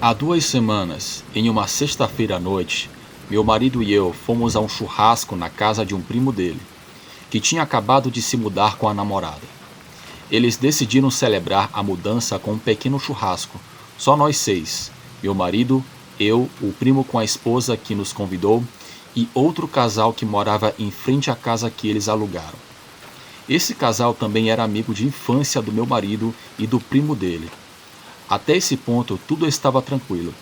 Há 2 semanas, em uma sexta-feira à noite, meu marido e eu fomos a um churrasco na casa de um primo dele, que tinha acabado de se mudar com a namorada. Eles decidiram celebrar a mudança com um pequeno churrasco, só nós 6, meu marido, eu, o primo com a esposa que nos convidou e outro casal que morava em frente à casa que eles alugaram. Esse casal também era amigo de infância do meu marido e do primo dele. Até esse ponto, tudo estava tranquilo.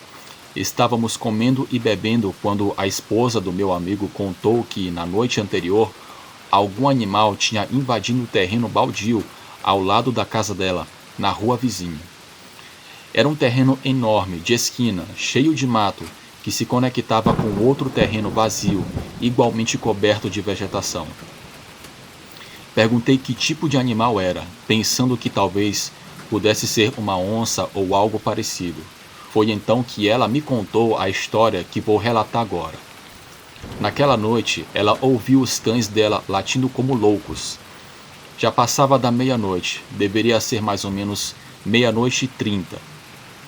Estávamos comendo e bebendo quando a esposa do meu amigo contou que, na noite anterior, algum animal tinha invadido o terreno baldio ao lado da casa dela, na rua vizinha. Era um terreno enorme, de esquina, cheio de mato, que se conectava com outro terreno vazio, igualmente coberto de vegetação. Perguntei que tipo de animal era, pensando que talvez pudesse ser uma onça ou algo parecido. Foi então que ela me contou a história que vou relatar agora. Naquela noite, ela ouviu os cães dela latindo como loucos. Já passava da meia-noite, deveria ser mais ou menos 00:30.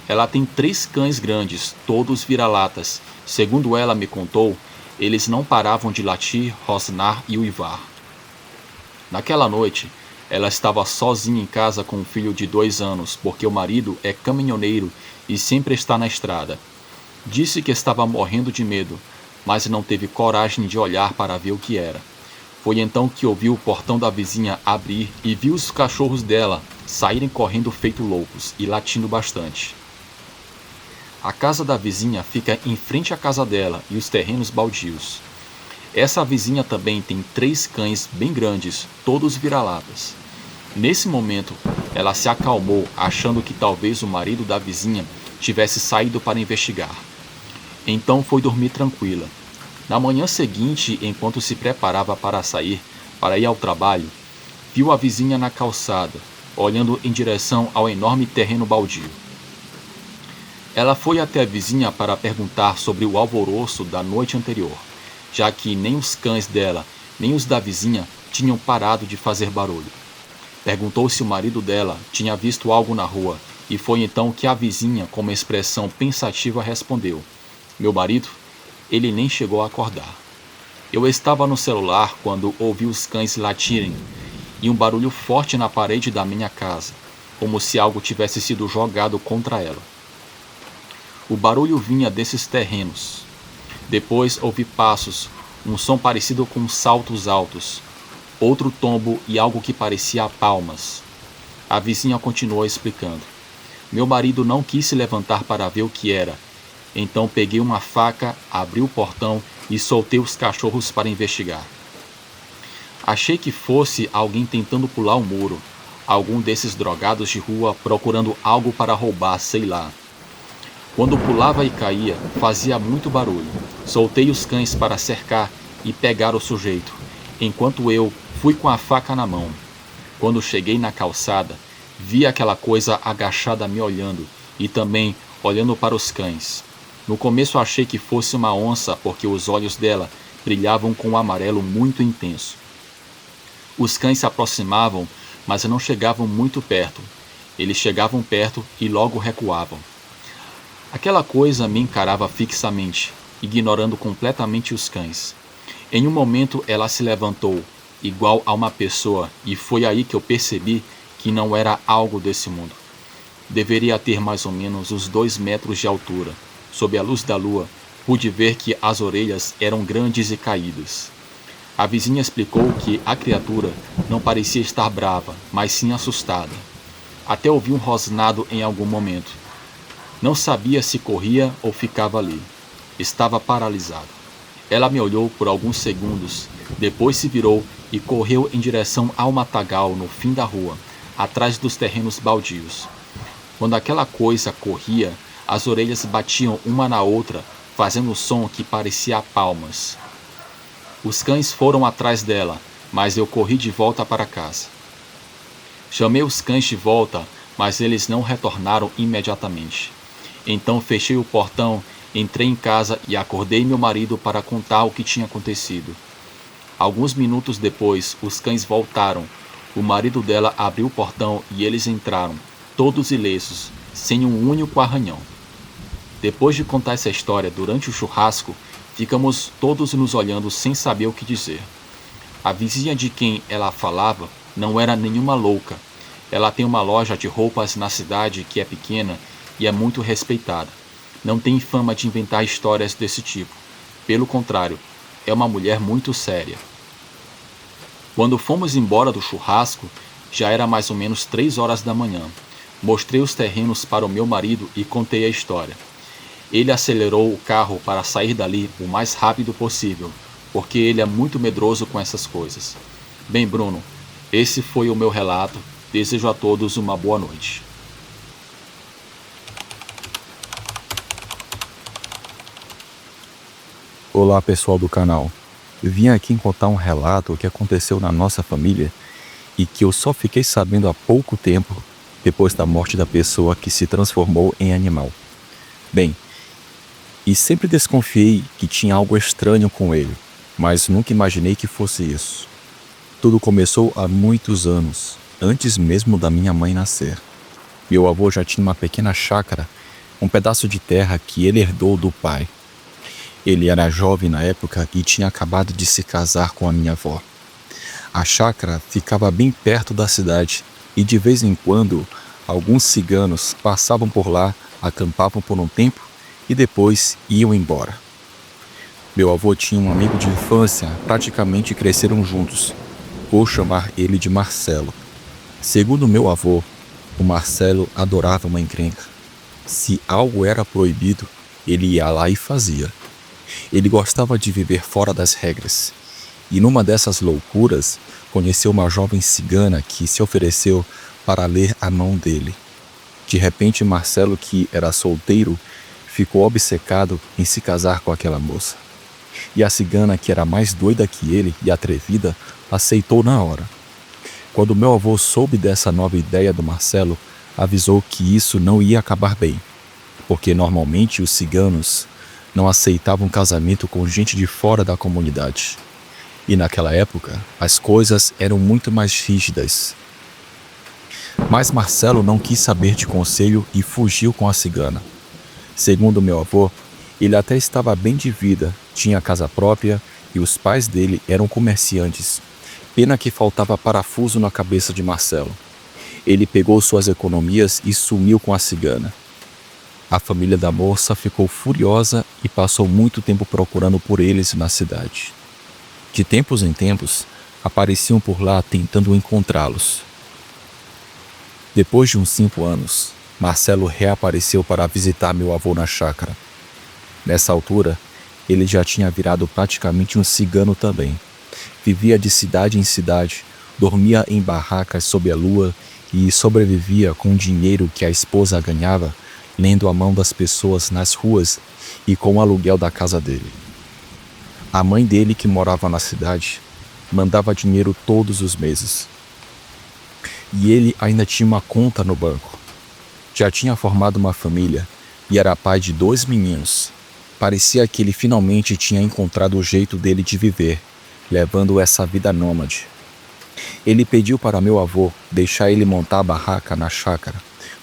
Ela tem 3 cães grandes, todos vira-latas. Segundo ela me contou, eles não paravam de latir, rosnar e uivar. Naquela noite, ela estava sozinha em casa com um filho de 2 anos, porque o marido é caminhoneiro e sempre está na estrada. Disse que estava morrendo de medo, mas não teve coragem de olhar para ver o que era. Foi então que ouviu o portão da vizinha abrir e viu os cachorros dela saírem correndo feito loucos e latindo bastante. A casa da vizinha fica em frente à casa dela e os terrenos baldios. Essa vizinha também tem 3 cães bem grandes, todos vira-latas. Nesse momento, ela se acalmou, achando que talvez o marido da vizinha tivesse saído para investigar. Então foi dormir tranquila. Na manhã seguinte, enquanto se preparava para sair, para ir ao trabalho, viu a vizinha na calçada, olhando em direção ao enorme terreno baldio. Ela foi até a vizinha para perguntar sobre o alvoroço da noite anterior, já que nem os cães dela, nem os da vizinha tinham parado de fazer barulho. Perguntou se o marido dela tinha visto algo na rua, e foi então que a vizinha, com uma expressão pensativa, respondeu: "Meu marido? Ele nem chegou a acordar. Eu estava no celular quando ouvi os cães latirem e um barulho forte na parede da minha casa, como se algo tivesse sido jogado contra ela. O barulho vinha desses terrenos. Depois ouvi passos, um som parecido com saltos altos, outro tombo e algo que parecia palmas." A vizinha continuou explicando. "Meu marido não quis se levantar para ver o que era. Então peguei uma faca, abri o portão e soltei os cachorros para investigar. Achei que fosse alguém tentando pular o muro, algum desses drogados de rua procurando algo para roubar, sei lá. Quando pulava e caía, fazia muito barulho. Soltei os cães para cercar e pegar o sujeito, enquanto eu fui com a faca na mão. Quando cheguei na calçada, vi aquela coisa agachada me olhando e também olhando para os cães. No começo achei que fosse uma onça porque os olhos dela brilhavam com um amarelo muito intenso. Os cães se aproximavam, mas não chegavam muito perto. Eles chegavam perto e logo recuavam. Aquela coisa me encarava fixamente, ignorando completamente os cães. Em um momento ela se levantou, igual a uma pessoa, e foi aí que eu percebi que não era algo desse mundo. Deveria ter mais ou menos uns 2 metros de altura. Sob a luz da lua, pude ver que as orelhas eram grandes e caídas. A vizinha explicou que a criatura não parecia estar brava, mas sim assustada. Até ouvi um rosnado em algum momento. Não sabia se corria ou ficava ali. Estava paralisado. Ela me olhou por alguns segundos, depois se virou e correu em direção ao matagal no fim da rua, atrás dos terrenos baldios. Quando aquela coisa corria, as orelhas batiam uma na outra, fazendo um som que parecia palmas. Os cães foram atrás dela, mas eu corri de volta para casa. Chamei os cães de volta, mas eles não retornaram imediatamente. Então fechei o portão, entrei em casa e acordei meu marido para contar o que tinha acontecido. Alguns minutos depois, os cães voltaram. O marido dela abriu o portão e eles entraram, todos ilesos, sem um único arranhão. Depois de contar essa história durante o churrasco, ficamos todos nos olhando sem saber o que dizer. A vizinha de quem ela falava não era nenhuma louca. Ela tem uma loja de roupas na cidade que é pequena e é muito respeitada. Não tem fama de inventar histórias desse tipo. Pelo contrário, é uma mulher muito séria. Quando fomos embora do churrasco, já era mais ou menos 3 horas da manhã. Mostrei os terrenos para o meu marido e contei a história. Ele acelerou o carro para sair dali o mais rápido possível, porque ele é muito medroso com essas coisas. Bem, Bruno, esse foi o meu relato. Desejo a todos uma boa noite. Olá pessoal do canal, eu vim aqui contar um relato que aconteceu na nossa família e que eu só fiquei sabendo há pouco tempo depois da morte da pessoa que se transformou em animal. Bem, e sempre desconfiei que tinha algo estranho com ele, mas nunca imaginei que fosse isso. Tudo começou há muitos anos, antes mesmo da minha mãe nascer. Meu avô já tinha uma pequena chácara, um pedaço de terra que ele herdou do pai. Ele era jovem na época e tinha acabado de se casar com a minha avó. A chácara ficava bem perto da cidade e de vez em quando alguns ciganos passavam por lá, acampavam por um tempo e depois iam embora. Meu avô tinha um amigo de infância, praticamente cresceram juntos. Vou chamar ele de Marcelo. Segundo meu avô, o Marcelo adorava uma encrenca. Se algo era proibido, ele ia lá e fazia. Ele gostava de viver fora das regras. E numa dessas loucuras, conheceu uma jovem cigana que se ofereceu para ler a mão dele. De repente, Marcelo, que era solteiro, ficou obcecado em se casar com aquela moça. E a cigana, que era mais doida que ele e atrevida, aceitou na hora. Quando meu avô soube dessa nova ideia do Marcelo, avisou que isso não ia acabar bem, porque normalmente os ciganos não aceitavam casamento com gente de fora da comunidade. E naquela época, as coisas eram muito mais rígidas. Mas Marcelo não quis saber de conselho e fugiu com a cigana. Segundo meu avô, ele até estava bem de vida, tinha casa própria e os pais dele eram comerciantes. Pena que faltava parafuso na cabeça de Marcelo. Ele pegou suas economias e sumiu com a cigana. A família da moça ficou furiosa e passou muito tempo procurando por eles na cidade. De tempos em tempos, apareciam por lá tentando encontrá-los. Depois de uns 5 anos, Marcelo reapareceu para visitar meu avô na chácara. Nessa altura, ele já tinha virado praticamente um cigano também. Vivia de cidade em cidade, dormia em barracas sob a lua e sobrevivia com o dinheiro que a esposa ganhava lendo a mão das pessoas nas ruas e com o aluguel da casa dele. A mãe dele, que morava na cidade, mandava dinheiro todos os meses. E ele ainda tinha uma conta no banco. Já tinha formado uma família e era pai de 2 meninos. Parecia que ele finalmente tinha encontrado o jeito dele de viver, levando essa vida nômade. Ele pediu para meu avô deixar ele montar a barraca na chácara,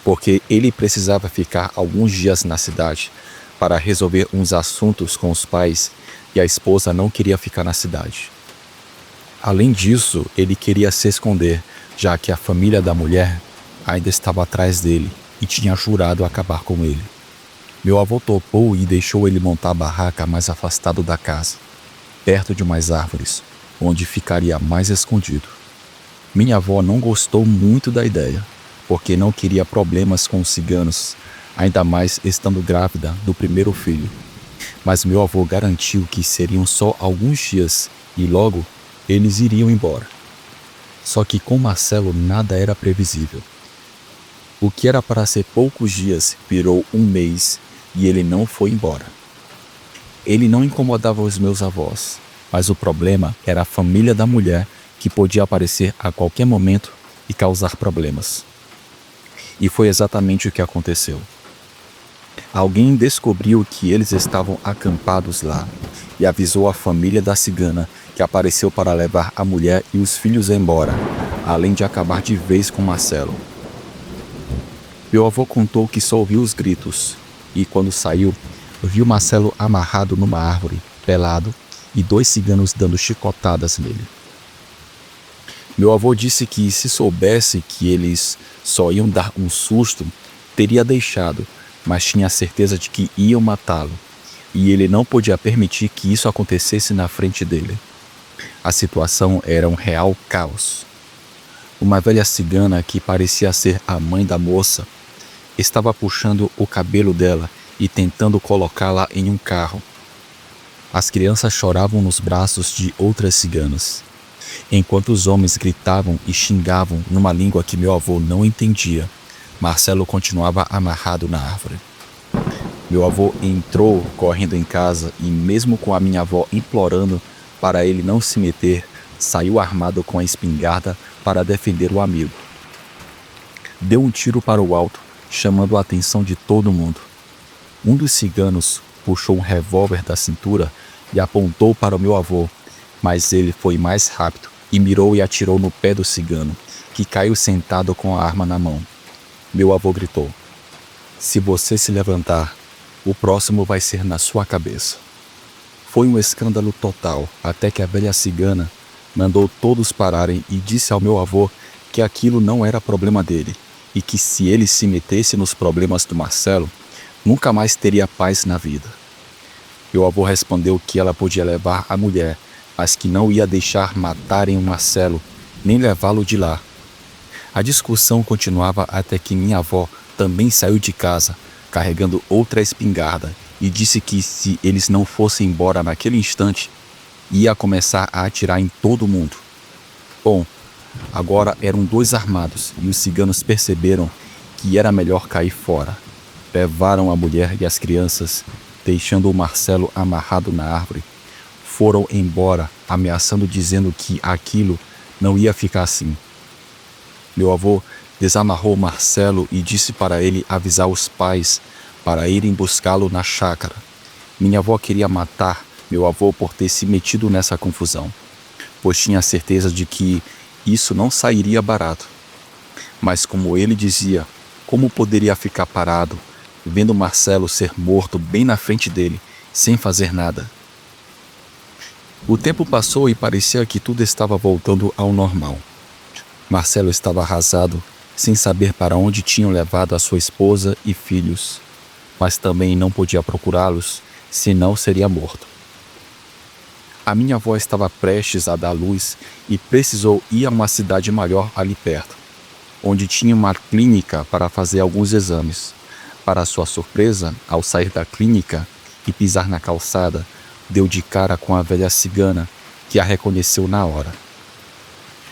porque ele precisava ficar alguns dias na cidade para resolver uns assuntos com os pais e a esposa não queria ficar na cidade. Além disso, ele queria se esconder, já que a família da mulher ainda estava atrás dele e tinha jurado acabar com ele. Meu avô topou e deixou ele montar a barraca mais afastado da casa, perto de umas árvores, onde ficaria mais escondido. Minha avó não gostou muito da ideia, porque não queria problemas com os ciganos, ainda mais estando grávida do primeiro filho. Mas meu avô garantiu que seriam só alguns dias e logo eles iriam embora. Só que com Marcelo nada era previsível. O que era para ser poucos dias virou 1 mês e ele não foi embora. Ele não incomodava os meus avós, mas o problema era a família da mulher, que podia aparecer a qualquer momento e causar problemas. E foi exatamente o que aconteceu. Alguém descobriu que eles estavam acampados lá e avisou a família da cigana, que apareceu para levar a mulher e os filhos embora, além de acabar de vez com Marcelo. Meu avô contou que só ouviu os gritos, e quando saiu, viu Marcelo amarrado numa árvore, pelado, e 2 ciganos dando chicotadas nele. Meu avô disse que se soubesse que eles só iam dar um susto, teria deixado, mas tinha certeza de que iam matá-lo, e ele não podia permitir que isso acontecesse na frente dele. A situação era um real caos. Uma velha cigana, que parecia ser a mãe da moça, estava puxando o cabelo dela e tentando colocá-la em um carro. As crianças choravam nos braços de outras ciganas, enquanto os homens gritavam e xingavam numa língua que meu avô não entendia. Marcelo continuava amarrado na árvore. Meu avô entrou correndo em casa e, mesmo com a minha avó implorando para ele não se meter, saiu armado com a espingarda para defender o amigo. Deu um tiro para o alto, chamando a atenção de todo mundo. Um dos ciganos puxou um revólver da cintura e apontou para o meu avô, mas ele foi mais rápido e mirou e atirou no pé do cigano, que caiu sentado com a arma na mão. Meu avô gritou: "Se você se levantar, o próximo vai ser na sua cabeça." Foi um escândalo total, até que a velha cigana mandou todos pararem e disse ao meu avô que aquilo não era problema dele e que se ele se metesse nos problemas do Marcelo, nunca mais teria paz na vida. Meu avô respondeu que ela podia levar a mulher, mas que não ia deixar matarem o Marcelo, nem levá-lo de lá. A discussão continuava até que minha avó também saiu de casa, carregando outra espingarda, e disse que se eles não fossem embora naquele instante, ia começar a atirar em todo mundo. Bom, agora eram 2 armados e os ciganos perceberam que era melhor cair fora. Levaram a mulher e as crianças, deixando o Marcelo amarrado na árvore. Foram embora, ameaçando, dizendo que aquilo não ia ficar assim. Meu avô desamarrou Marcelo e disse para ele avisar os pais para irem buscá-lo na chácara. Minha avó queria matar meu avô por ter se metido nessa confusão, pois tinha certeza de que isso não sairia barato. Mas como ele dizia, como poderia ficar parado, vendo Marcelo ser morto bem na frente dele, sem fazer nada? O tempo passou e parecia que tudo estava voltando ao normal. Marcelo estava arrasado, sem saber para onde tinham levado a sua esposa e filhos, mas também não podia procurá-los, senão seria morto. A minha avó estava prestes a dar luz e precisou ir a uma cidade maior ali perto, onde tinha uma clínica para fazer alguns exames. Para sua surpresa, ao sair da clínica e pisar na calçada, deu de cara com a velha cigana, que a reconheceu na hora.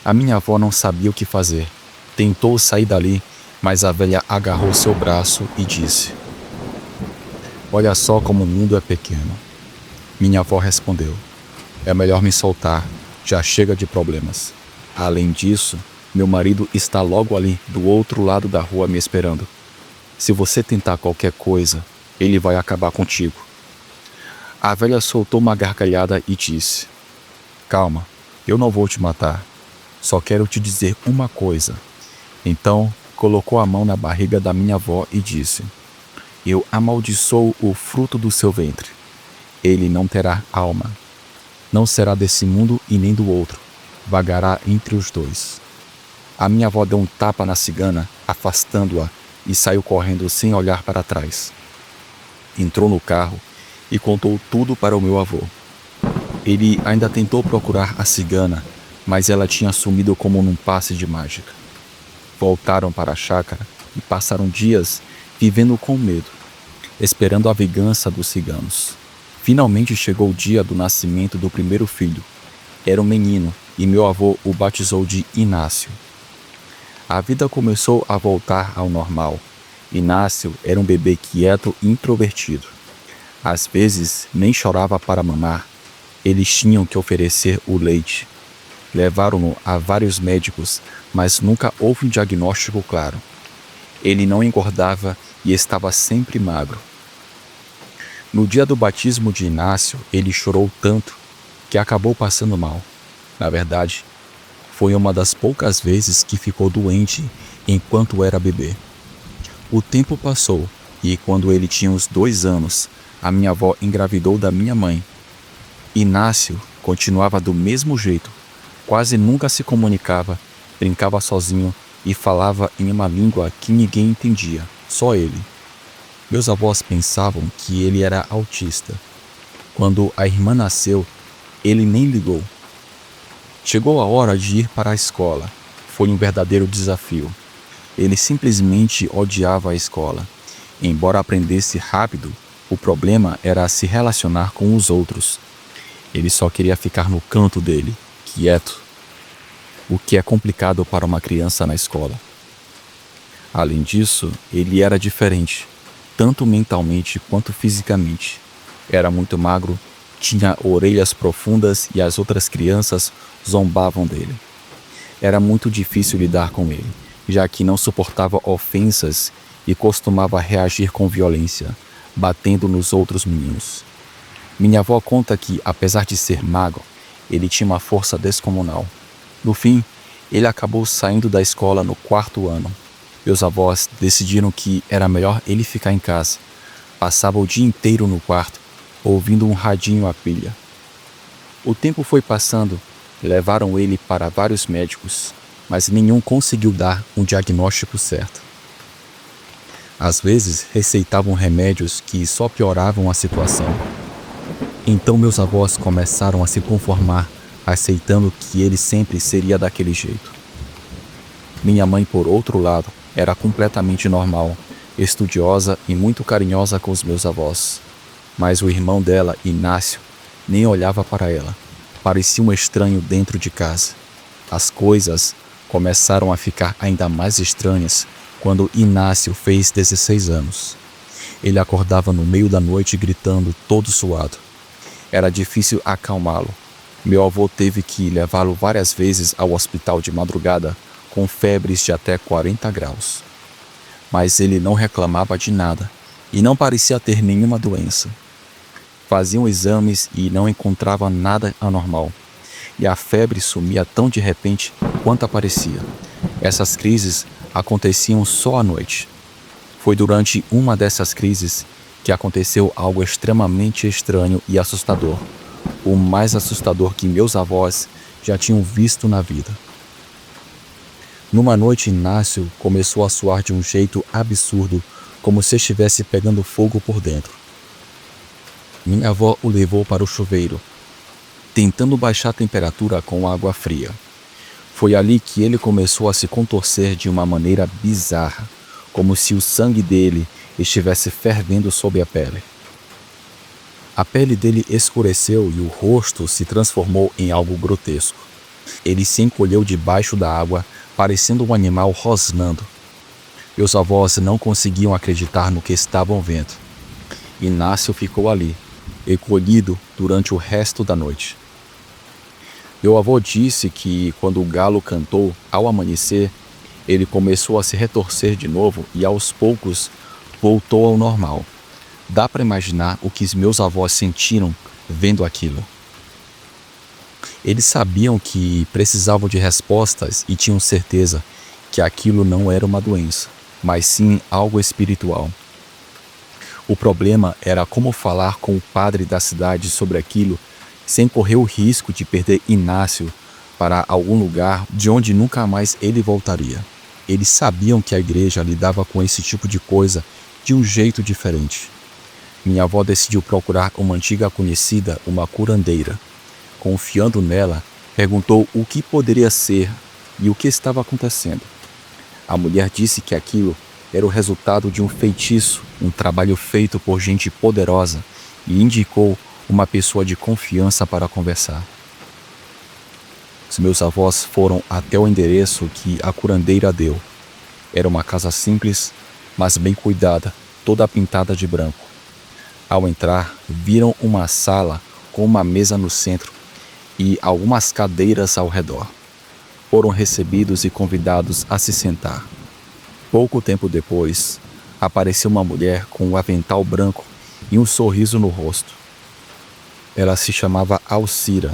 A minha avó não sabia o que fazer. Tentou sair dali, mas a velha agarrou seu braço e disse: "Olha só como o mundo é pequeno." Minha avó respondeu: "É melhor me soltar, já chega de problemas. Além disso, meu marido está logo ali, do outro lado da rua, me esperando. Se você tentar qualquer coisa, ele vai acabar contigo." A velha soltou uma gargalhada e disse: "Calma, eu não vou te matar. Só quero te dizer uma coisa." Então, colocou a mão na barriga da minha avó e disse: "Eu amaldiçoo o fruto do seu ventre. Ele não terá alma. Não será desse mundo e nem do outro. Vagará entre os dois." A minha avó deu um tapa na cigana, afastando-a, e saiu correndo sem olhar para trás. Entrou no carro e contou tudo para o meu avô. Ele ainda tentou procurar a cigana, mas ela tinha sumido como num passe de mágica. Voltaram para a chácara e passaram dias vivendo com medo, esperando a vingança dos ciganos. Finalmente chegou o dia do nascimento do primeiro filho. Era um menino e meu avô o batizou de Inácio. A vida começou a voltar ao normal. Inácio era um bebê quieto e introvertido. Às vezes nem chorava para mamar. Eles tinham que oferecer o leite. Levaram-no a vários médicos, mas nunca houve um diagnóstico claro. Ele não engordava e estava sempre magro. No dia do batismo de Inácio, ele chorou tanto que acabou passando mal. Na verdade, foi uma das poucas vezes que ficou doente enquanto era bebê. O tempo passou e quando ele tinha uns 2 anos, a minha avó engravidou da minha mãe. Inácio continuava do mesmo jeito, quase nunca se comunicava, brincava sozinho e falava em uma língua que ninguém entendia, só ele. Meus avós pensavam que ele era autista. Quando a irmã nasceu, ele nem ligou. Chegou a hora de ir para a escola. Foi um verdadeiro desafio. Ele simplesmente odiava a escola. Embora aprendesse rápido, o problema era se relacionar com os outros. Ele só queria ficar no canto dele, quieto. O que é complicado para uma criança na escola. Além disso, ele era diferente, tanto mentalmente quanto fisicamente. Era muito magro, tinha orelhas profundas e as outras crianças zombavam dele. Era muito difícil lidar com ele, já que não suportava ofensas e costumava reagir com violência, batendo nos outros meninos. Minha avó conta que, apesar de ser magro, ele tinha uma força descomunal. No fim, ele acabou saindo da escola no 4º ano. Meus avós decidiram que era melhor ele ficar em casa. Passava o dia inteiro no quarto, ouvindo um radinho a pilha. O tempo foi passando, levaram ele para vários médicos, mas nenhum conseguiu dar um diagnóstico certo. Às vezes, receitavam remédios que só pioravam a situação. Então meus avós começaram a se conformar, aceitando que ele sempre seria daquele jeito. Minha mãe, por outro lado, era completamente normal, estudiosa e muito carinhosa com os meus avós. Mas o irmão dela, Inácio, nem olhava para ela. Parecia um estranho dentro de casa. As coisas começaram a ficar ainda mais estranhas quando Inácio fez 16 anos. Ele acordava no meio da noite gritando, todo suado. Era difícil acalmá-lo. Meu avô teve que levá-lo várias vezes ao hospital de madrugada com febres de até 40 graus. Mas ele não reclamava de nada e não parecia ter nenhuma doença. Faziam exames e não encontrava nada anormal. E a febre sumia tão de repente quanto aparecia. Essas crises aconteciam só à noite. Foi durante uma dessas crises que aconteceu algo extremamente estranho e assustador. O mais assustador que meus avós já tinham visto na vida. Numa noite, Inácio começou a suar de um jeito absurdo, como se estivesse pegando fogo por dentro. Minha avó o levou para o chuveiro, tentando baixar a temperatura com água fria. Foi ali que ele começou a se contorcer de uma maneira bizarra, como se o sangue dele estivesse fervendo sob a pele. A pele dele escureceu e o rosto se transformou em algo grotesco. Ele se encolheu debaixo da água, parecendo um animal rosnando. Meus avós não conseguiam acreditar no que estavam vendo. Inácio ficou ali, encolhido durante o resto da noite. Meu avô disse que, quando o galo cantou, ao amanhecer, ele começou a se retorcer de novo e, aos poucos, voltou ao normal. Dá para imaginar o que os meus avós sentiram vendo aquilo. Eles sabiam que precisavam de respostas e tinham certeza que aquilo não era uma doença, mas sim algo espiritual. O problema era como falar com o padre da cidade sobre aquilo sem correr o risco de perder Inácio para algum lugar de onde nunca mais ele voltaria. Eles sabiam que a igreja lidava com esse tipo de coisa de um jeito diferente. Minha avó decidiu procurar uma antiga conhecida, uma curandeira. Confiando nela, perguntou o que poderia ser e o que estava acontecendo. A mulher disse que aquilo era o resultado de um feitiço, um trabalho feito por gente poderosa, e indicou uma pessoa de confiança para conversar. Os meus avós foram até o endereço que a curandeira deu. Era uma casa simples, mas bem cuidada, toda pintada de branco. Ao entrar, viram uma sala com uma mesa no centro e algumas cadeiras ao redor. Foram recebidos e convidados a se sentar. Pouco tempo depois, apareceu uma mulher com um avental branco e um sorriso no rosto. Ela se chamava Alcira.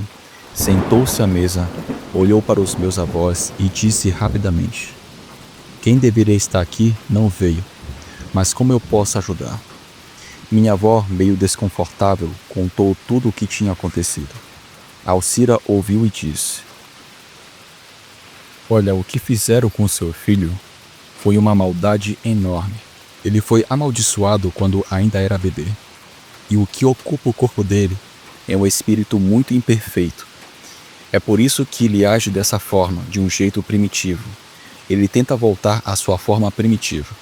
Sentou-se à mesa, olhou para os meus avós e disse rapidamente: "Quem deveria estar aqui não veio. Mas como eu posso ajudar? Minha avó, meio desconfortável, contou tudo o que tinha acontecido. Alcira ouviu e disse: Olha, o que fizeram com seu filho foi uma maldade enorme. Ele foi amaldiçoado quando ainda era bebê. E o que ocupa o corpo dele é um espírito muito imperfeito. É por isso que ele age dessa forma, de um jeito primitivo. Ele tenta voltar à sua forma primitiva.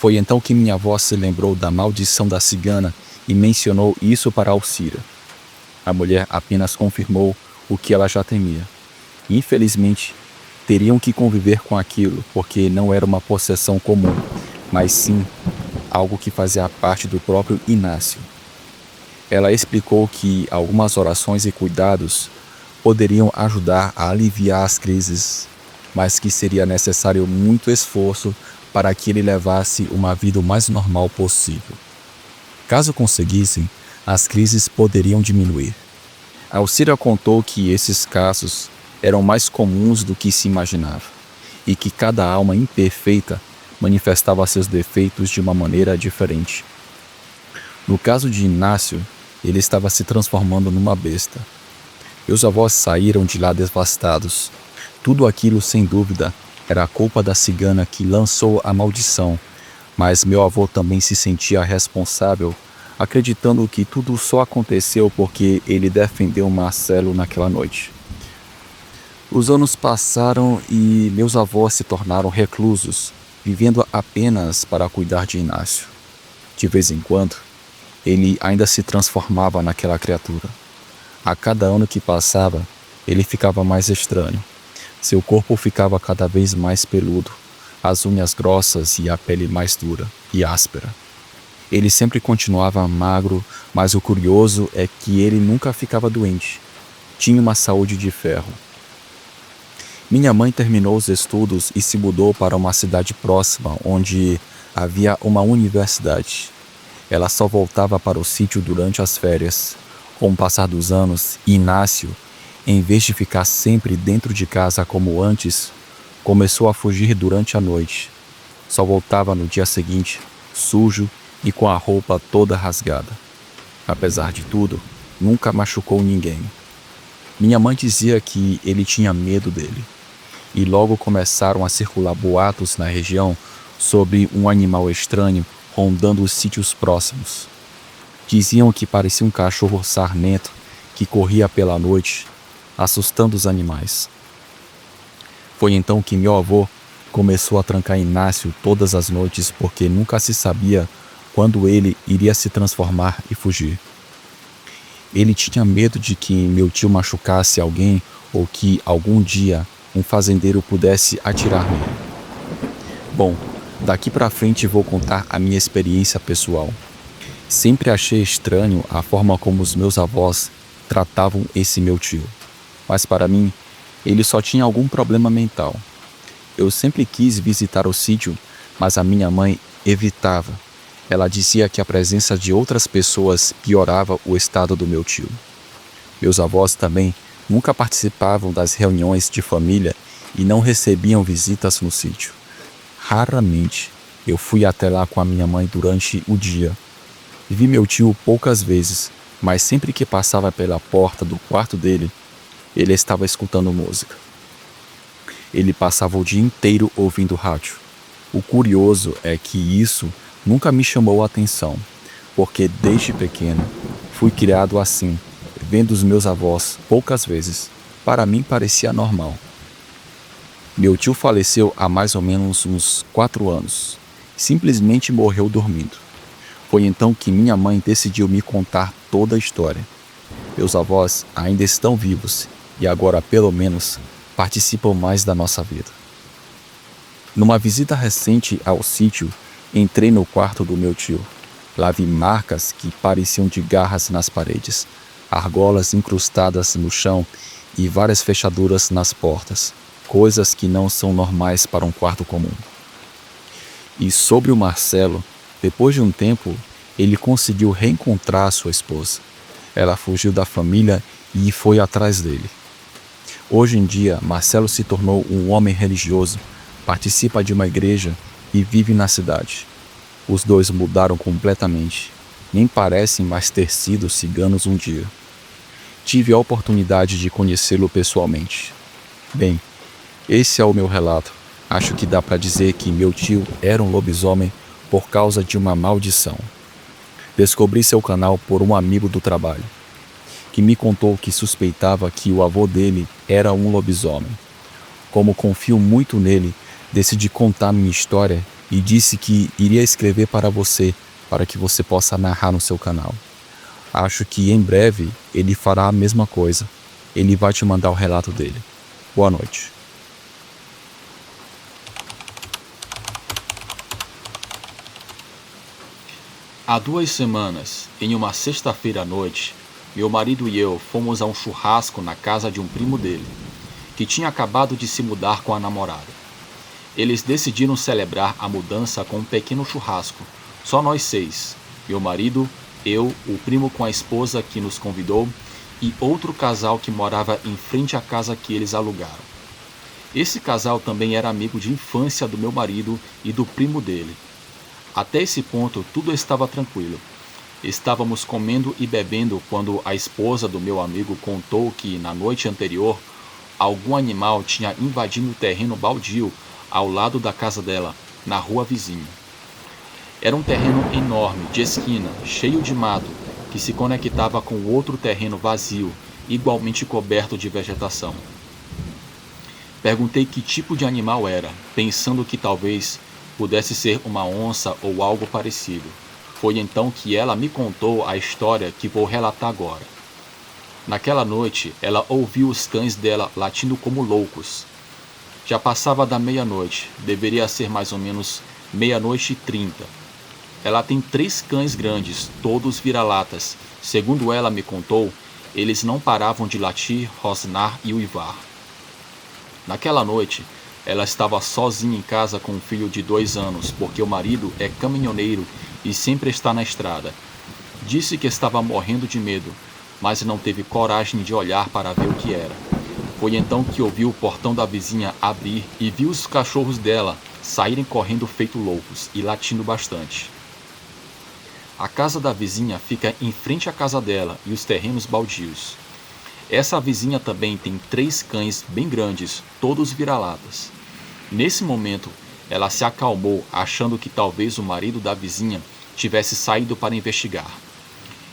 Foi então que minha avó se lembrou da maldição da cigana e mencionou isso para Alcira. A mulher apenas confirmou o que ela já temia. Infelizmente, teriam que conviver com aquilo, porque não era uma possessão comum, mas sim algo que fazia parte do próprio Inácio. Ela explicou que algumas orações e cuidados poderiam ajudar a aliviar as crises, mas que seria necessário muito esforço para que ele levasse uma vida o mais normal possível. Caso conseguissem, as crises poderiam diminuir. Alcira contou que esses casos eram mais comuns do que se imaginava, e que cada alma imperfeita manifestava seus defeitos de uma maneira diferente. No caso de Inácio, ele estava se transformando numa besta. Meus avós saíram de lá devastados. Tudo aquilo, sem dúvida, era a culpa da cigana que lançou a maldição, mas meu avô também se sentia responsável, acreditando que tudo só aconteceu porque ele defendeu Marcelo naquela noite. Os anos passaram e meus avós se tornaram reclusos, vivendo apenas para cuidar de Inácio. De vez em quando, ele ainda se transformava naquela criatura. A cada ano que passava, ele ficava mais estranho. Seu corpo ficava cada vez mais peludo, as unhas grossas e a pele mais dura e áspera. Ele sempre continuava magro, mas o curioso é que ele nunca ficava doente. Tinha uma saúde de ferro. Minha mãe terminou os estudos e se mudou para uma cidade próxima, onde havia uma universidade. Ela só voltava para o sítio durante as férias. Com o passar dos anos, Inácio, em vez de ficar sempre dentro de casa como antes, começou a fugir durante a noite. Só voltava no dia seguinte, sujo e com a roupa toda rasgada. Apesar de tudo, nunca machucou ninguém. Minha mãe dizia que ele tinha medo dele. E logo começaram a circular boatos na região sobre um animal estranho rondando os sítios próximos. Diziam que parecia um cachorro sarnento que corria pela noite, assustando os animais. Foi então que meu avô começou a trancar Inácio todas as noites porque nunca se sabia quando ele iria se transformar e fugir. Ele tinha medo de que meu tio machucasse alguém ou que algum dia um fazendeiro pudesse atirar nele. Bom, daqui para frente vou contar a minha experiência pessoal. Sempre achei estranho a forma como os meus avós tratavam esse meu tio. Mas para mim, ele só tinha algum problema mental. Eu sempre quis visitar o sítio, mas a minha mãe evitava. Ela dizia que a presença de outras pessoas piorava o estado do meu tio. Meus avós também nunca participavam das reuniões de família e não recebiam visitas no sítio. Raramente eu fui até lá com a minha mãe durante o dia. Vi meu tio poucas vezes, mas sempre que passava pela porta do quarto dele, ele estava escutando música. Ele passava o dia inteiro ouvindo rádio. O curioso é que isso nunca me chamou a atenção, porque desde pequeno fui criado assim, vendo os meus avós poucas vezes. Para mim parecia normal. Meu tio faleceu há mais ou menos uns 4 anos. Simplesmente morreu dormindo. Foi então que minha mãe decidiu me contar toda a história. Meus avós ainda estão vivos e agora, pelo menos, participam mais da nossa vida. Numa visita recente ao sítio, entrei no quarto do meu tio. Lá vi marcas que pareciam de garras nas paredes, argolas incrustadas no chão e várias fechaduras nas portas, coisas que não são normais para um quarto comum. E sobre o Marcelo, depois de um tempo, ele conseguiu reencontrar sua esposa. Ela fugiu da família e foi atrás dele. Hoje em dia, Marcelo se tornou um homem religioso, participa de uma igreja e vive na cidade. Os dois mudaram completamente. Nem parecem mais ter sido ciganos um dia. Tive a oportunidade de conhecê-lo pessoalmente. Bem, esse é o meu relato. Acho que dá para dizer que meu tio era um lobisomem por causa de uma maldição. Descobri seu canal por um amigo do trabalho, que me contou que suspeitava que o avô dele era um lobisomem. Como confio muito nele, decidi contar minha história e disse que iria escrever para você, para que você possa narrar no seu canal. Acho que em breve ele fará a mesma coisa. Ele vai te mandar o relato dele. Boa noite. Há 2 semanas, em uma sexta-feira à noite, meu marido e eu fomos a um churrasco na casa de um primo dele, que tinha acabado de se mudar com a namorada. Eles decidiram celebrar a mudança com um pequeno churrasco, só nós 6, meu marido, eu, o primo com a esposa que nos convidou e outro casal que morava em frente à casa que eles alugaram. Esse casal também era amigo de infância do meu marido e do primo dele. Até esse ponto, tudo estava tranquilo. Estávamos comendo e bebendo quando a esposa do meu amigo contou que, na noite anterior, algum animal tinha invadido o terreno baldio ao lado da casa dela, na rua vizinha. Era um terreno enorme, de esquina, cheio de mato, que se conectava com outro terreno vazio, igualmente coberto de vegetação. Perguntei que tipo de animal era, pensando que talvez pudesse ser uma onça ou algo parecido. Foi então que ela me contou a história que vou relatar agora. Naquela noite, ela ouviu os cães dela latindo como loucos. Já passava da meia-noite, deveria ser mais ou menos 00:30. Ela tem 3 cães grandes, todos vira-latas. Segundo ela me contou, eles não paravam de latir, rosnar e uivar. Naquela noite, ela estava sozinha em casa com um filho de 2 anos, porque o marido é caminhoneiro e sempre está na estrada. Disse que estava morrendo de medo, mas não teve coragem de olhar para ver o que era. Foi então que ouviu o portão da vizinha abrir e viu os cachorros dela saírem correndo feito loucos e latindo bastante. A casa da vizinha fica em frente à casa dela e os terrenos baldios. Essa vizinha também tem 3 cães bem grandes, todos vira-latas. Nesse momento, ela se acalmou, achando que talvez o marido da vizinha tivesse saído para investigar.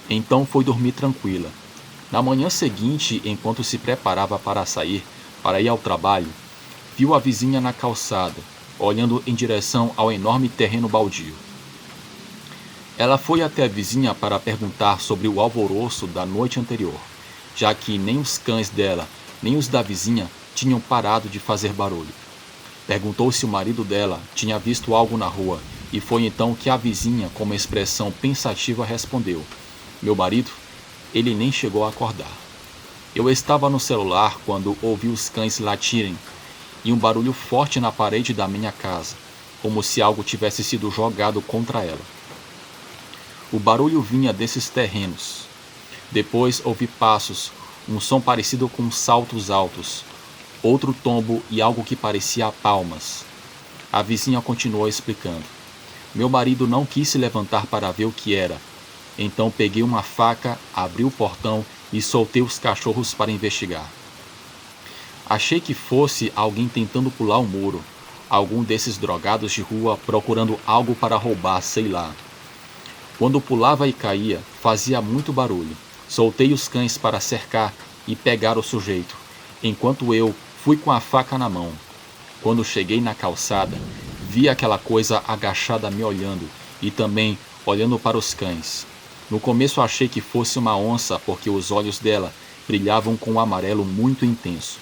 Então foi dormir tranquila. Na manhã seguinte, enquanto se preparava para sair, para ir ao trabalho, viu a vizinha na calçada, olhando em direção ao enorme terreno baldio. Ela foi até a vizinha para perguntar sobre o alvoroço da noite anterior, já que nem os cães dela, nem os da vizinha tinham parado de fazer barulho. Perguntou se o marido dela tinha visto algo na rua, e foi então que a vizinha, com uma expressão pensativa, respondeu: "Meu marido, ele nem chegou a acordar. Eu estava no celular quando ouvi os cães latirem e um barulho forte na parede da minha casa, como se algo tivesse sido jogado contra ela. O barulho vinha desses terrenos. Depois ouvi passos, um som parecido com saltos altos, outro tombo e algo que parecia palmas." A vizinha continuou explicando: "Meu marido não quis se levantar para ver o que era. Então peguei uma faca, abri o portão e soltei os cachorros para investigar. Achei que fosse alguém tentando pular o muro, algum desses drogados de rua procurando algo para roubar, sei lá. Quando pulava e caía, fazia muito barulho. Soltei os cães para cercar e pegar o sujeito, enquanto eu fui com a faca na mão. Quando cheguei na calçada, vi aquela coisa agachada me olhando e também olhando para os cães. No começo achei que fosse uma onça porque os olhos dela brilhavam com um amarelo muito intenso.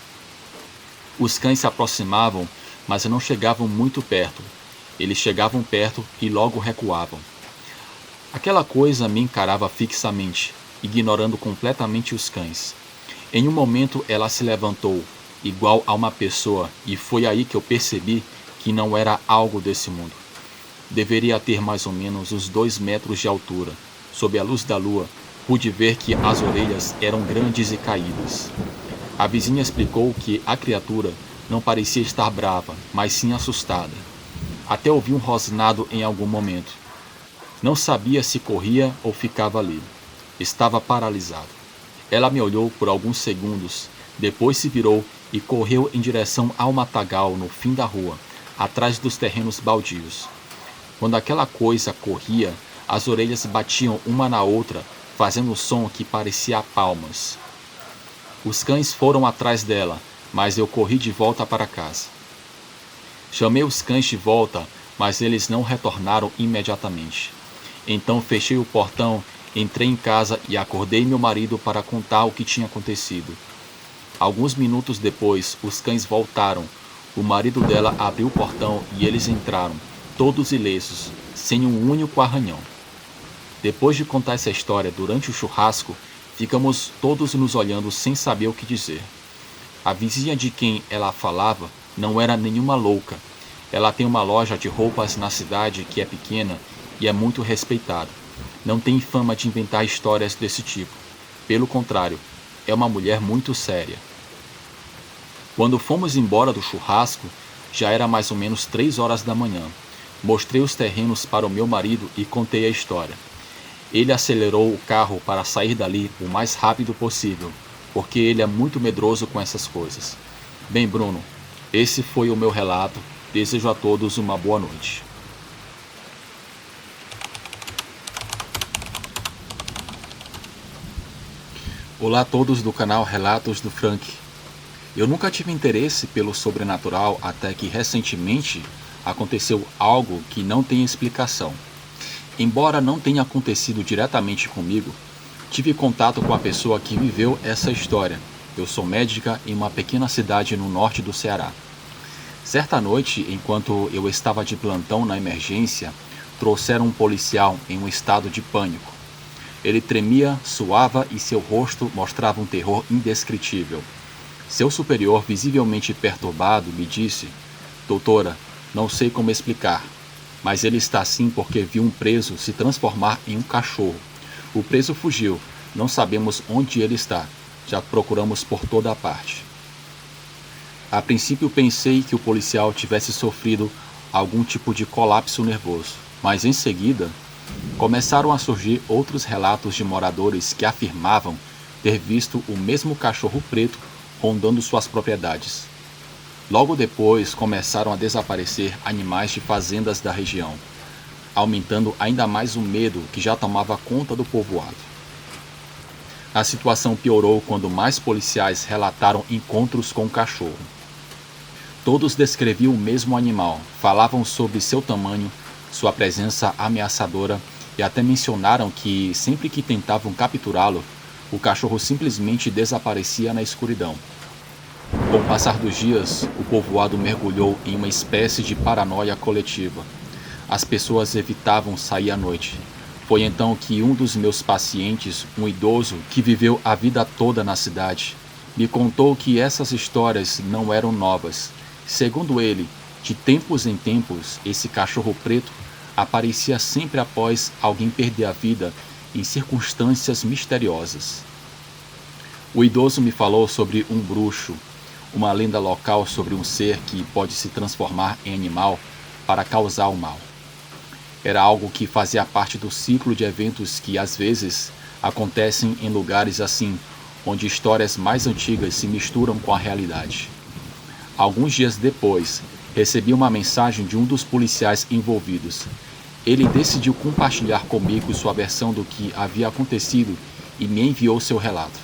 Os cães se aproximavam, mas não chegavam muito perto. Eles chegavam perto e logo recuavam. Aquela coisa me encarava fixamente, ignorando completamente os cães. Em um momento ela se levantou, igual a uma pessoa, e foi aí que eu percebi que não era algo desse mundo. Deveria ter mais ou menos uns 2 metros de altura. Sob a luz da lua, pude ver que as orelhas eram grandes e caídas. A vizinha explicou que a criatura não parecia estar brava, mas sim assustada. Até ouvi um rosnado em algum momento. Não sabia se corria ou ficava ali. Estava paralisado. Ela me olhou por alguns segundos, depois se virou e correu em direção ao matagal no fim da rua, atrás dos terrenos baldios. Quando aquela coisa corria, as orelhas batiam uma na outra, fazendo um som que parecia palmas. Os cães foram atrás dela, mas eu corri de volta para casa. Chamei os cães de volta, mas eles não retornaram imediatamente. Então fechei o portão, entrei em casa e acordei meu marido para contar o que tinha acontecido. Alguns minutos depois, os cães voltaram. O marido dela abriu o portão e eles entraram, todos ilesos, sem um único arranhão. Depois de contar essa história durante o churrasco, ficamos todos nos olhando sem saber o que dizer. A vizinha de quem ela falava não era nenhuma louca. Ela tem uma loja de roupas na cidade que é pequena e é muito respeitada. Não tem fama de inventar histórias desse tipo. Pelo contrário, é uma mulher muito séria. Quando fomos embora do churrasco, já era mais ou menos 3 horas da manhã. Mostrei os terrenos para o meu marido e contei a história. Ele acelerou o carro para sair dali o mais rápido possível, porque ele é muito medroso com essas coisas. Bem, Bruno, esse foi o meu relato. Desejo a todos uma boa noite. Olá a todos do canal Relatos do Frank. Eu nunca tive interesse pelo sobrenatural até que recentemente aconteceu algo que não tem explicação. Embora não tenha acontecido diretamente comigo, tive contato com a pessoa que viveu essa história. Eu sou médica em uma pequena cidade no norte do Ceará. Certa noite, enquanto eu estava de plantão na emergência, trouxeram um policial em um estado de pânico. Ele tremia, suava e seu rosto mostrava um terror indescritível. Seu superior, visivelmente perturbado, me disse: "Doutora, não sei como explicar, mas ele está assim porque viu um preso se transformar em um cachorro. O preso fugiu, não sabemos onde ele está, já procuramos por toda a parte." A princípio pensei que o policial tivesse sofrido algum tipo de colapso nervoso, mas em seguida começaram a surgir outros relatos de moradores que afirmavam ter visto o mesmo cachorro preto rondando suas propriedades. Logo depois começaram a desaparecer animais de fazendas da região, aumentando ainda mais o medo que já tomava conta do povoado. A situação piorou quando mais policiais relataram encontros com o cachorro. Todos descreviam o mesmo animal, falavam sobre seu tamanho, sua presença ameaçadora e até mencionaram que sempre que tentavam capturá-lo, o cachorro simplesmente desaparecia na escuridão. Com o passar dos dias, o povoado mergulhou em uma espécie de paranoia coletiva. As pessoas evitavam sair à noite. Foi então que um dos meus pacientes, um idoso que viveu a vida toda na cidade, me contou que essas histórias não eram novas. Segundo ele, de tempos em tempos, esse cachorro preto aparecia sempre após alguém perder a vida em circunstâncias misteriosas. O idoso me falou sobre um bruxo, uma lenda local sobre um ser que pode se transformar em animal para causar o mal. Era algo que fazia parte do ciclo de eventos que às vezes acontecem em lugares assim, onde histórias mais antigas se misturam com a realidade. Alguns dias depois, recebi uma mensagem de um dos policiais envolvidos. Ele decidiu compartilhar comigo sua versão do que havia acontecido e me enviou seu relato.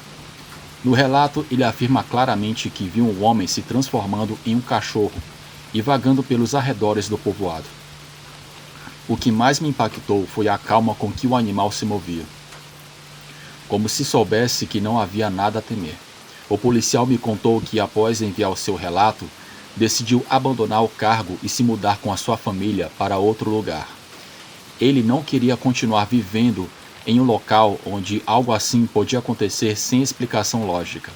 No relato, ele afirma claramente que viu um homem se transformando em um cachorro e vagando pelos arredores do povoado. O que mais me impactou foi a calma com que o animal se movia, como se soubesse que não havia nada a temer. O policial me contou que, após enviar o seu relato, decidiu abandonar o cargo e se mudar com a sua família para outro lugar. Ele não queria continuar vivendo em um local onde algo assim podia acontecer sem explicação lógica.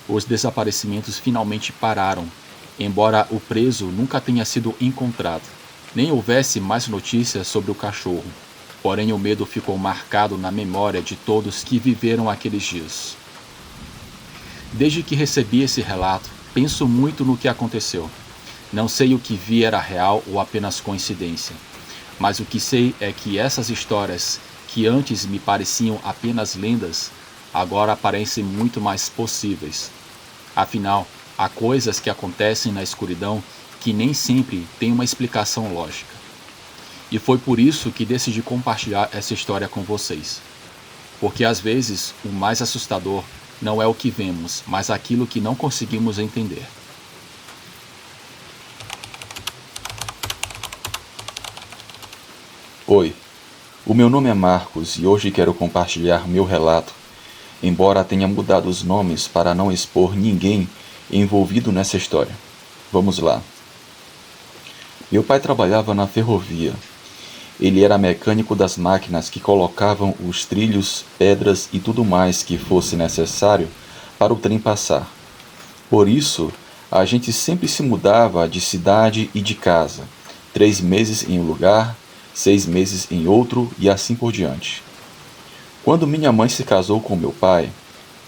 Os desaparecimentos finalmente pararam, embora o preso nunca tenha sido encontrado, nem houvesse mais notícias sobre o cachorro. Porém, o medo ficou marcado na memória de todos que viveram aqueles dias. Desde que recebi esse relato, penso muito no que aconteceu. Não sei o que vi era real ou apenas coincidência. Mas o que sei é que essas histórias, que antes me pareciam apenas lendas, agora parecem muito mais possíveis. Afinal, há coisas que acontecem na escuridão que nem sempre têm uma explicação lógica. E foi por isso que decidi compartilhar essa história com vocês. Porque às vezes o mais assustador não é o que vemos, mas aquilo que não conseguimos entender. Oi, o meu nome é Marcos e hoje quero compartilhar meu relato, embora tenha mudado os nomes para não expor ninguém envolvido nessa história. Vamos lá. Meu pai trabalhava na ferrovia. Ele era mecânico das máquinas que colocavam os trilhos, pedras e tudo mais que fosse necessário para o trem passar. Por isso, a gente sempre se mudava de cidade e de casa, 3 meses em um lugar, 6 meses em outro e assim por diante. Quando minha mãe se casou com meu pai,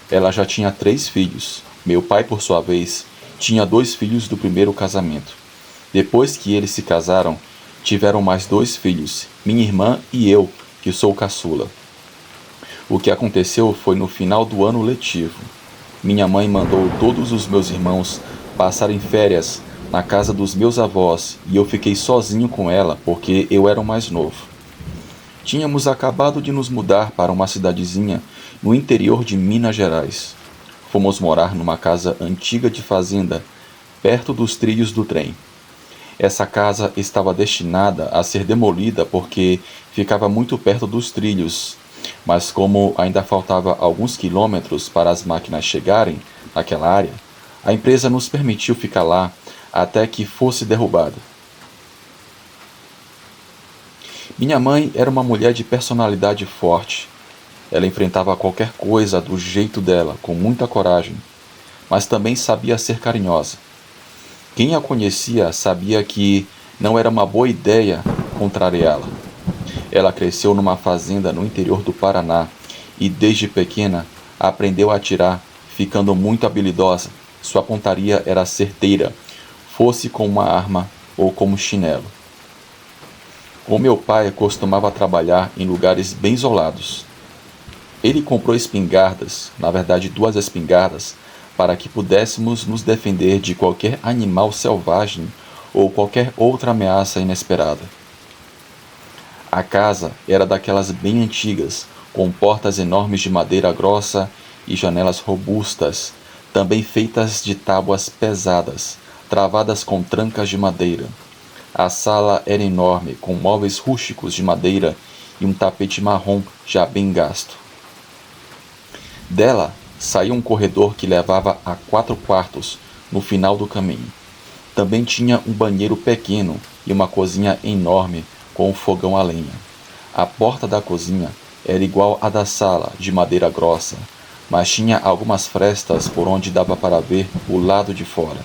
ela já tinha 3 filhos. Meu pai, por sua vez, tinha 2 filhos do primeiro casamento. Depois que eles se casaram, tiveram mais 2 filhos, minha irmã e eu, que sou caçula. O que aconteceu foi no final do ano letivo. Minha mãe mandou todos os meus irmãos passarem férias na casa dos meus avós e eu fiquei sozinho com ela porque eu era o mais novo. Tínhamos acabado de nos mudar para uma cidadezinha no interior de Minas Gerais. Fomos morar numa casa antiga de fazenda, perto dos trilhos do trem. Essa casa estava destinada a ser demolida porque ficava muito perto dos trilhos, mas como ainda faltava alguns quilômetros para as máquinas chegarem naquela área, a empresa nos permitiu ficar lá até que fosse derrubada. Minha mãe era uma mulher de personalidade forte. Ela enfrentava qualquer coisa do jeito dela, com muita coragem, mas também sabia ser carinhosa. Quem a conhecia sabia que não era uma boa ideia contrariá-la. Ela cresceu numa fazenda no interior do Paraná e desde pequena aprendeu a atirar, ficando muito habilidosa. Sua pontaria era certeira, fosse com uma arma ou como chinelo. O meu pai costumava trabalhar em lugares bem isolados. Ele comprou espingardas, na verdade 2 espingardas, para que pudéssemos nos defender de qualquer animal selvagem ou qualquer outra ameaça inesperada. A casa era daquelas bem antigas, com portas enormes de madeira grossa e janelas robustas, também feitas de tábuas pesadas, travadas com trancas de madeira. A sala era enorme, com móveis rústicos de madeira e um tapete marrom já bem gasto. Dela saía um corredor que levava a 4 quartos no final do caminho. Também tinha um banheiro pequeno e uma cozinha enorme com um fogão a lenha. A porta da cozinha era igual à da sala, de madeira grossa, mas tinha algumas frestas por onde dava para ver o lado de fora.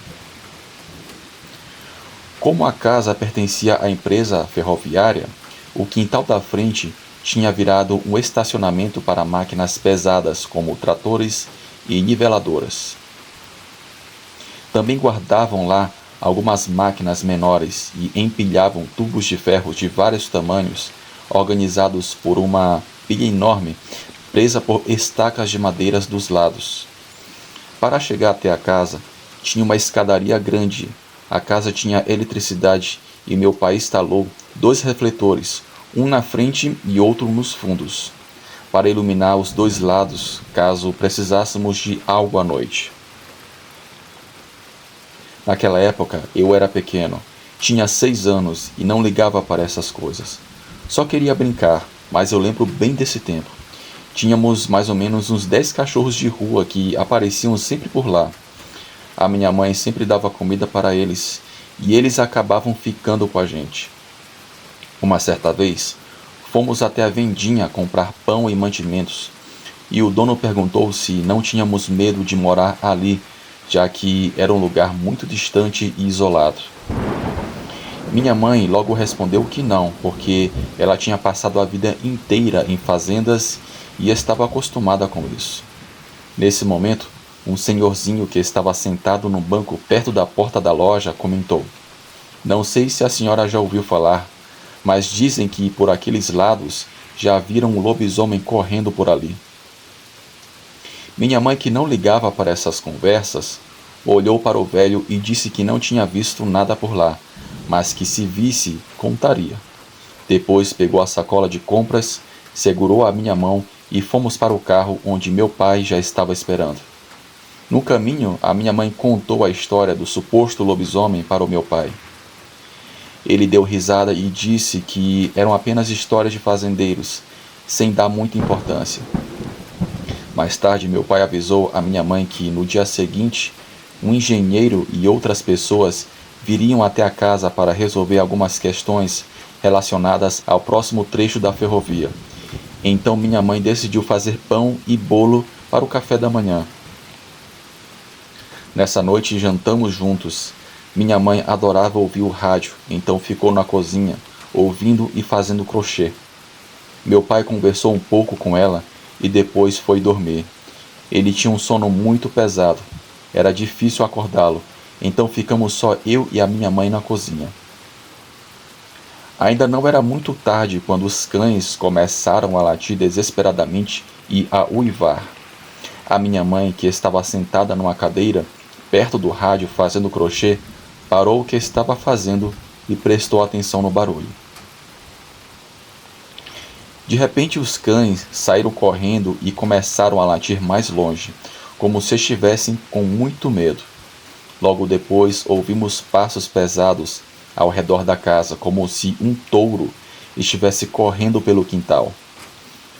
Como a casa pertencia à empresa ferroviária, o quintal da frente tinha virado um estacionamento para máquinas pesadas como tratores e niveladoras. Também guardavam lá algumas máquinas menores e empilhavam tubos de ferro de vários tamanhos, organizados por uma pilha enorme presa por estacas de madeiras dos lados. Para chegar até a casa, tinha uma escadaria grande. A casa tinha eletricidade e meu pai instalou 2 refletores, um na frente e outro nos fundos, para iluminar os 2 lados, caso precisássemos de algo à noite. Naquela época, eu era pequeno, tinha 6 anos e não ligava para essas coisas. Só queria brincar, mas eu lembro bem desse tempo. Tínhamos mais ou menos uns 10 cachorros de rua que apareciam sempre por lá. A minha mãe sempre dava comida para eles e eles acabavam ficando com a gente. Uma certa vez, fomos até a vendinha comprar pão e mantimentos, e o dono perguntou se não tínhamos medo de morar ali, já que era um lugar muito distante e isolado. Minha mãe logo respondeu que não, porque ela tinha passado a vida inteira em fazendas e estava acostumada com isso. Nesse momento, um senhorzinho que estava sentado num banco perto da porta da loja comentou: "Não sei se a senhora já ouviu falar, mas dizem que por aqueles lados já viram um lobisomem correndo por ali. Minha mãe, que não ligava para essas conversas, olhou para o velho e disse que não tinha visto nada por lá, mas que se visse, contaria. Depois pegou a sacola de compras, segurou a minha mão e fomos para o carro onde meu pai já estava esperando. No caminho, a minha mãe contou a história do suposto lobisomem para o meu pai. Ele deu risada e disse que eram apenas histórias de fazendeiros, sem dar muita importância. Mais tarde, meu pai avisou a minha mãe que, no dia seguinte, um engenheiro e outras pessoas viriam até a casa para resolver algumas questões relacionadas ao próximo trecho da ferrovia. Então minha mãe decidiu fazer pão e bolo para o café da manhã. Nessa noite jantamos juntos. Minha mãe adorava ouvir o rádio, então ficou na cozinha, ouvindo e fazendo crochê. Meu pai conversou um pouco com ela e depois foi dormir. Ele tinha um sono muito pesado. Era difícil acordá-lo, então ficamos só eu e a minha mãe na cozinha. Ainda não era muito tarde quando os cães começaram a latir desesperadamente e a uivar. A minha mãe, que estava sentada numa cadeira, perto do rádio fazendo crochê, parou o que estava fazendo e prestou atenção no barulho. De repente os cães saíram correndo e começaram a latir mais longe, como se estivessem com muito medo. Logo depois ouvimos passos pesados ao redor da casa, como se um touro estivesse correndo pelo quintal.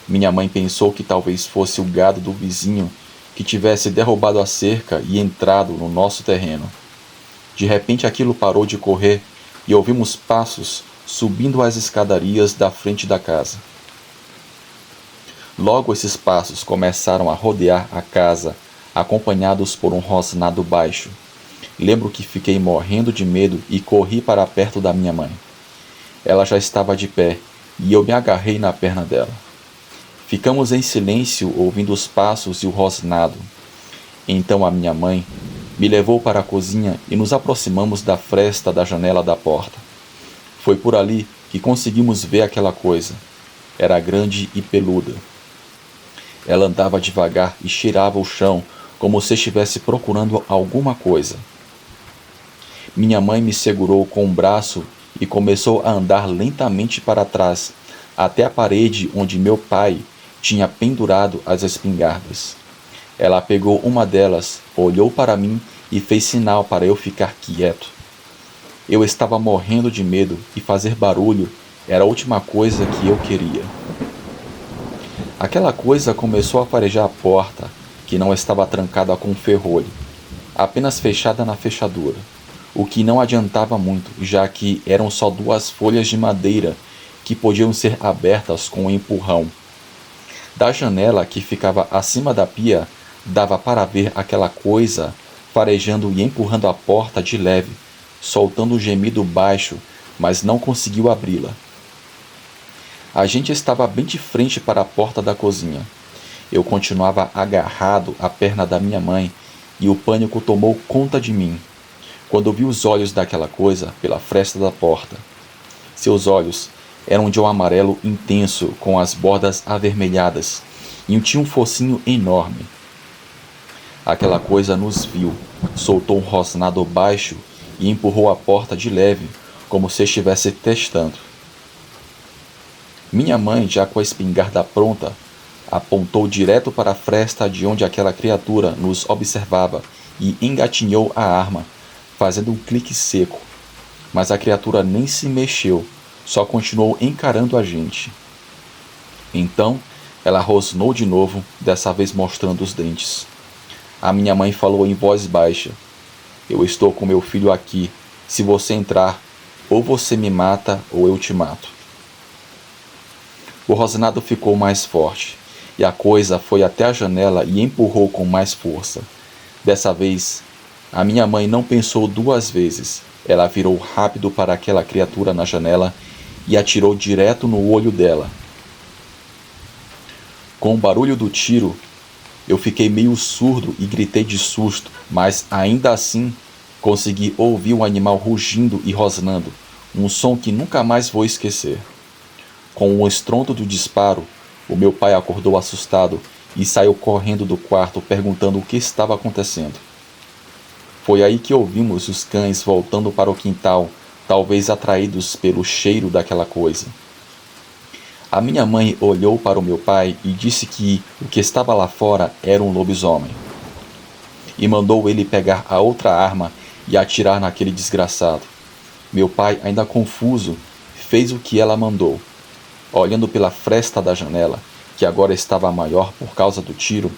Minha mãe pensou que talvez fosse o gado do vizinho que tivesse derrubado a cerca e entrado no nosso terreno. De repente aquilo parou de correr e ouvimos passos subindo as escadarias da frente da casa. Logo esses passos começaram a rodear a casa, acompanhados por um rosnado baixo. Lembro que fiquei morrendo de medo e corri para perto da minha mãe. Ela já estava de pé e eu me agarrei na perna dela. Ficamos em silêncio ouvindo os passos e o rosnado. Então a minha mãe me levou para a cozinha e nos aproximamos da fresta da janela da porta. Foi por ali que conseguimos ver aquela coisa. Era grande e peluda. Ela andava devagar e cheirava o chão como se estivesse procurando alguma coisa. Minha mãe me segurou com um braço e começou a andar lentamente para trás, até a parede onde meu pai tinha pendurado as espingardas. Ela pegou uma delas, olhou para mim e fez sinal para eu ficar quieto. Eu estava morrendo de medo e fazer barulho era a última coisa que eu queria. Aquela coisa começou a farejar a porta, que não estava trancada com ferrolho, apenas fechada na fechadura, o que não adiantava muito, já que eram só 2 folhas de madeira que podiam ser abertas com um empurrão. Da janela que ficava acima da pia, dava para ver aquela coisa farejando e empurrando a porta de leve, soltando um gemido baixo, mas não conseguiu abri-la. A gente estava bem de frente para a porta da cozinha. Eu continuava agarrado à perna da minha mãe e o pânico tomou conta de mim, quando vi os olhos daquela coisa pela fresta da porta. Seus olhos eram de um amarelo intenso com as bordas avermelhadas e tinha um focinho enorme. Aquela coisa nos viu, soltou um rosnado baixo e empurrou a porta de leve, como se estivesse testando. Minha mãe, já com a espingarda pronta, apontou direto para a fresta de onde aquela criatura nos observava e engatinhou a arma, fazendo um clique seco. Mas a criatura nem se mexeu, só continuou encarando a gente. Então, ela rosnou de novo, dessa vez mostrando os dentes. A minha mãe falou em voz baixa: "Eu estou com meu filho aqui. Se você entrar, ou você me mata ou eu te mato." O rosnado ficou mais forte, e a coisa foi até a janela e empurrou com mais força. Dessa vez, a minha mãe não pensou 2 vezes. Ela virou rápido para aquela criatura na janela e atirou direto no olho dela. Com o barulho do tiro, eu fiquei meio surdo e gritei de susto, mas ainda assim consegui ouvir o animal rugindo e rosnando, um som que nunca mais vou esquecer. Com o estrondo do disparo, o meu pai acordou assustado e saiu correndo do quarto perguntando o que estava acontecendo. Foi aí que ouvimos os cães voltando para o quintal, talvez atraídos pelo cheiro daquela coisa. A minha mãe olhou para o meu pai e disse que o que estava lá fora era um lobisomem. E mandou ele pegar a outra arma e atirar naquele desgraçado. Meu pai, ainda confuso, fez o que ela mandou. Olhando pela fresta da janela, que agora estava maior por causa do tiro,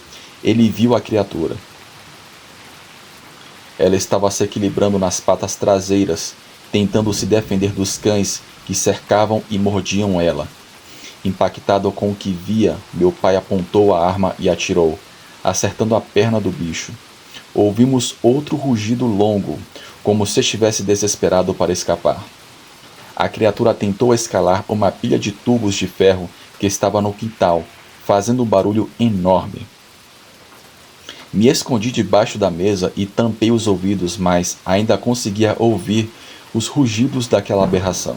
ele viu a criatura. Ela estava se equilibrando nas patas traseiras, tentando se defender dos cães que cercavam e mordiam ela. Impactado com o que via, meu pai apontou a arma e atirou, acertando a perna do bicho. Ouvimos outro rugido longo, como se estivesse desesperado para escapar. A criatura tentou escalar uma pilha de tubos de ferro que estava no quintal, fazendo um barulho enorme. Me escondi debaixo da mesa e tampei os ouvidos, mas ainda conseguia ouvir os rugidos daquela aberração.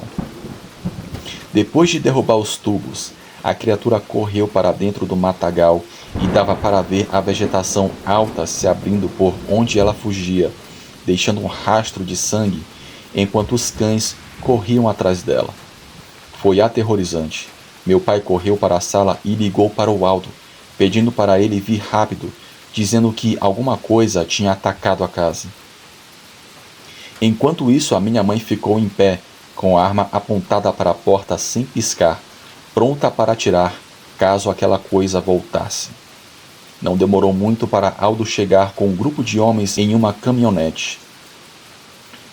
Depois de derrubar os tubos, a criatura correu para dentro do matagal e dava para ver a vegetação alta se abrindo por onde ela fugia, deixando um rastro de sangue, enquanto os cães corriam atrás dela. Foi aterrorizante. Meu pai correu para a sala e ligou para o Aldo, pedindo para ele vir rápido, dizendo que alguma coisa tinha atacado a casa. Enquanto isso, a minha mãe ficou em pé, com a arma apontada para a porta sem piscar, pronta para atirar, caso aquela coisa voltasse. Não demorou muito para Aldo chegar com um grupo de homens em uma caminhonete.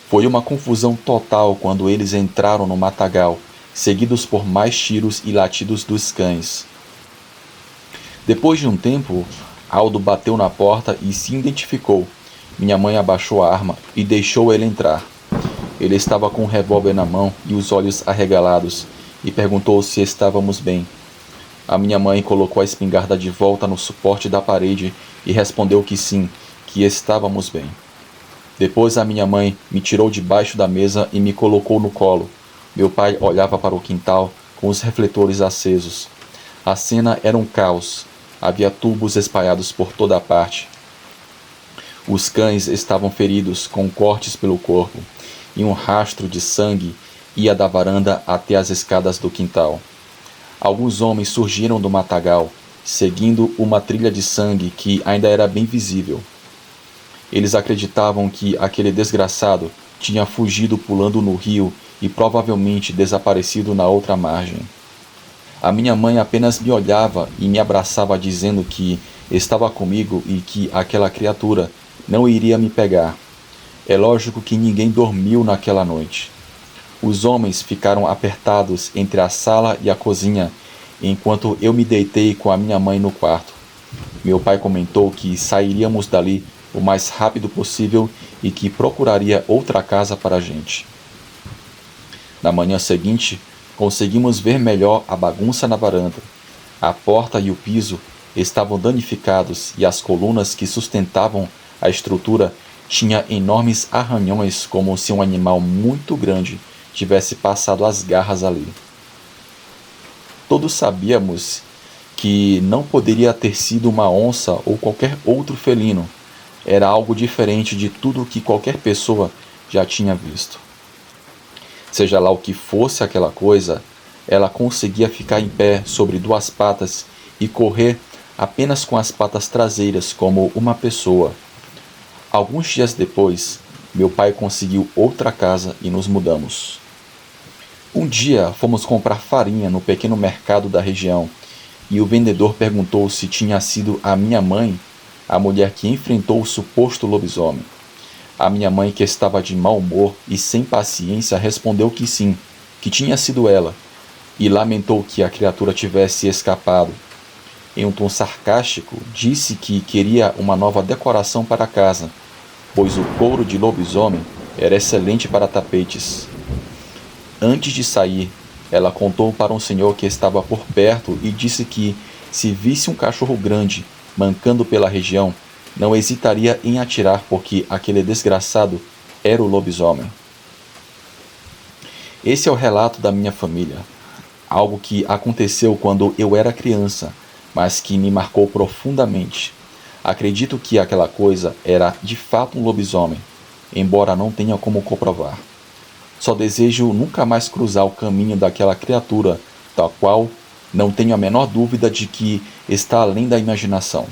Foi uma confusão total quando eles entraram no matagal, seguidos por mais tiros e latidos dos cães. Depois de um tempo, Aldo bateu na porta e se identificou. Minha mãe abaixou a arma e deixou ele entrar. Ele estava com um revólver na mão e os olhos arregalados, e perguntou se estávamos bem. A minha mãe colocou a espingarda de volta no suporte da parede e respondeu que sim, que estávamos bem. Depois a minha mãe me tirou debaixo da mesa e me colocou no colo. Meu pai olhava para o quintal com os refletores acesos. A cena era um caos. Havia tubos espalhados por toda a parte. Os cães estavam feridos, com cortes pelo corpo, e um rastro de sangue ia da varanda até as escadas do quintal. Alguns homens surgiram do matagal, seguindo uma trilha de sangue que ainda era bem visível. Eles acreditavam que aquele desgraçado tinha fugido pulando no rio e provavelmente desaparecido na outra margem. A minha mãe apenas me olhava e me abraçava dizendo que estava comigo e que aquela criatura não iria me pegar. É lógico que ninguém dormiu naquela noite. Os homens ficaram apertados entre a sala e a cozinha, enquanto eu me deitei com a minha mãe no quarto. Meu pai comentou que sairíamos dali o mais rápido possível e que procuraria outra casa para a gente. Na manhã seguinte, conseguimos ver melhor a bagunça na varanda. A porta e o piso estavam danificados e as colunas que sustentavam a estrutura tinham enormes arranhões, como se um animal muito grande tivesse passado as garras ali. Todos sabíamos que não poderia ter sido uma onça ou qualquer outro felino. Era algo diferente de tudo que qualquer pessoa já tinha visto. Seja lá o que fosse aquela coisa, ela conseguia ficar em pé sobre duas patas e correr apenas com as patas traseiras como uma pessoa. Alguns dias depois, meu pai conseguiu outra casa e nos mudamos. Um dia fomos comprar farinha no pequeno mercado da região e o vendedor perguntou se tinha sido a minha mãe, a mulher que enfrentou o suposto lobisomem. A minha mãe, que estava de mau humor e sem paciência, respondeu que sim, que tinha sido ela, e lamentou que a criatura tivesse escapado. Em um tom sarcástico, disse que queria uma nova decoração para a casa, pois o couro de lobisomem era excelente para tapetes. Antes de sair, ela contou para um senhor que estava por perto e disse que, se visse um cachorro grande mancando pela região, não hesitaria em atirar porque aquele desgraçado era o lobisomem. Esse é o relato da minha família. Algo que aconteceu quando eu era criança, mas que me marcou profundamente. Acredito que aquela coisa era de fato um lobisomem, embora não tenha como comprovar. Só desejo nunca mais cruzar o caminho daquela criatura, tal qual não tenho a menor dúvida de que está além da imaginação.